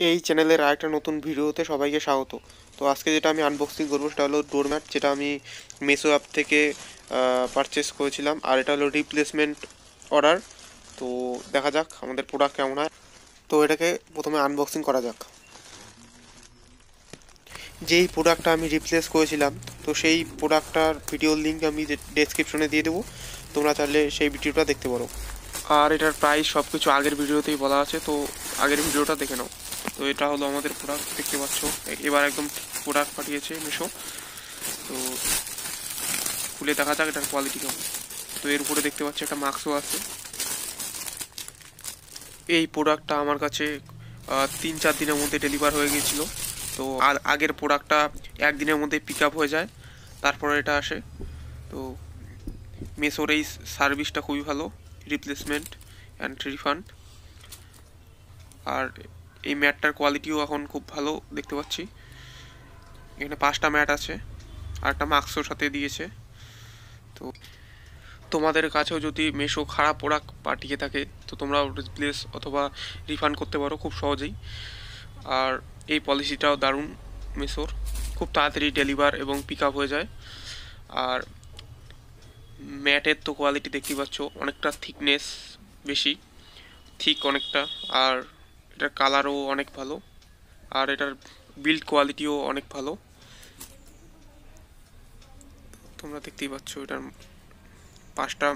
এই চ্যানেলের আরেকটা নতুন ভিডিওতে সবাইকে স্বাগত। তো আজকে যেটা আমি আনবক্সিং করবো সেটা হলো ডোরম্যাট, যেটা আমি মেসো অ্যাপ থেকে পারচেস করেছিলাম। আর এটা হলো রিপ্লেসমেন্ট অর্ডার। তো দেখা যাক আমাদের প্রোডাক্ট কেমন হয়। তো এটাকে প্রথমে আনবক্সিং করা যাক। যেই প্রোডাক্টটা আমি রিপ্লেস করেছিলাম, তো সেই প্রোডাক্টটার ভিডিওর লিঙ্ক আমি ডেসক্রিপশনে দিয়ে দেবো, তোমরা চাইলে সেই ভিডিওটা দেখতে পারো। আর এটার প্রাইস সব কিছু আগের ভিডিওতেই বলা আছে, তো আগের ভিডিওটা দেখে নাও। তো এটা হলো আমাদের প্রোডাক্ট, দেখতে পাচ্ছ। এবার একদম প্রোডাক্ট পাঠিয়েছে মিশো। তো খুলে দেখা যাক এটার কোয়ালিটি কেমন। তো এর উপরে দেখতে পাচ্ছি একটা মাস্কও আছে। এই প্রোডাক্টটা আমার কাছে 3-4 দিনের মধ্যে ডেলিভার হয়ে গিয়েছিলো। তো আর আগের প্রোডাক্টটা একদিনের মধ্যে পিক আপ হয়ে যায়, তারপরে এটা আসে। তো মেসোর এই সার্ভিসটা খুবই ভালো, রিপ্লেসমেন্ট অ্যান্ড রিফান্ড। আর এই ম্যাটটার কোয়ালিটিও এখন খুব ভালো দেখতে পাচ্ছি। এখানে 5টা ম্যাট আছে আর একটা মাস্কও সাথে দিয়েছে। তো তোমাদের কাছেও যদি মেশো খারাপ প্রোডাক্ট পাঠিয়ে থাকে, তো তোমরা রিপ্লেস অথবা রিফান্ড করতে পারো খুব সহজেই। আর এই পলিসিটাও দারুণ মেশোর, খুব তাড়াতাড়ি ডেলিভার এবং পিক আপ হয়ে যায়। আর ম্যাটের তো কোয়ালিটি দেখতেই পাচ্ছ, অনেকটা থিকনেস বেশি, থিক অনেকটা। আর এটার কালারও অনেক ভালো, আর এটার বিল্ড কোয়ালিটিও অনেক ভালো। তোমরা দেখতেই পাচ্ছ এটার 5টা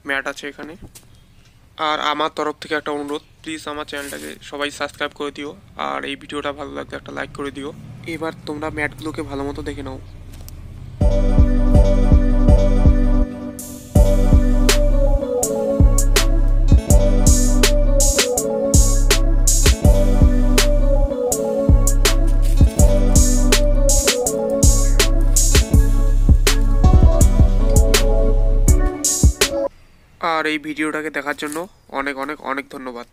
ম্যাট আছে এখানে। আর আমার তরফ থেকে একটা অনুরোধ, প্লিজ আমার চ্যানেলটাকে সবাই সাবস্ক্রাইব করে দিও, আর এই ভিডিওটা ভালো লাগলে একটা লাইক করে দিও। এবার তোমরা ম্যাটগুলোকে ভালো মতো দেখে নাও। আর এই ভিডিওটাকে দেখার জন্য অনেক অনেক অনেক ধন্যবাদ।